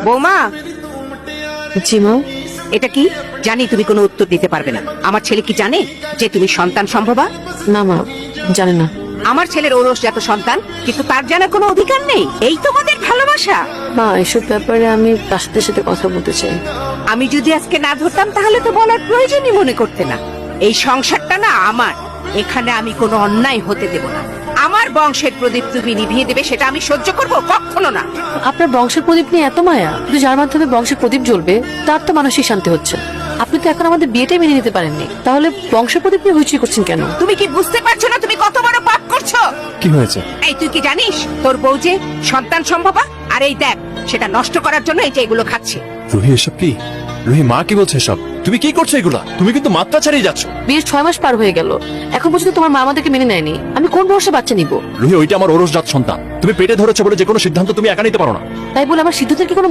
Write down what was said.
বৌমা, জি মা। এটা কি? জানি তুমি কোনো উত্তর দিতে পারবে না। আমার ছেলে কি জানে যে তুমি সন্তান সম্ভবা? না মা, জানি না। আমার ছেলের ঔরসজাত সন্তান, কিন্তু তার জানার কোনো অধিকার নেই। এই তোমাদের ভালোবাসা? মা, এসব ব্যাপারে আমি তার সাথে কথা বলতে চাই। আমি যদি আজকে না ধরতাম তাহলে তো বলার প্রয়োজনই মনে করতে না। এই সংসারটা না আমার, এখানে আমি কোনো অন্যায় হতে দেব না। আমার বংশের প্রদীপ তুমি নিভিয়ে দেবে সেটা আমি সহ্য করব কখনো না। আপনার বংশের প্রদীপ নিয়ে এত মায়া, কিন্তু যার মাধ্যমে বংশের প্রদীপ জ্বলবে তার তো মানসিক শান্তি হচ্ছে। আপনি তো এখন আমাদের বিয়েটাই মেনে নিতে পারেননি, তাহলে বংশের প্রদীপ নিয়ে হইচই করছেন কেন? তুমি কি বুঝতে পারছো না তুমি কত বড় পাপ করছো? কি হয়েছে? এই তুই কি জানিস তোর বউ যে সন্তান সম্ভবা? আর এই দেখ, সেটা নষ্ট করার জন্য এই যে এগুলো খাচ্ছে। রুহি, এসব কি? রুহি, মা কি বলছে এসব? তুমি কি করছো এগুলা? তুমি কিন্তু মাত্রা ছাড়িয়ে যাচ্ছ। বিয়ের 6 মাস পার হয়ে গেল, এখন পর্যন্ত তোমার মা আমাদেরকে মেনে নেয়নি। আমি কোন ভরসা বাচ্চা নিব? রুহি, ওইটা আমার ওরসজাত সন্তান। তুমি পেটে ধরেছো বলে যে কোনো সিদ্ধান্ত তুমি একা নিতে পারো না। তাই বলে আমার সিদ্ধান্তের কি কোনো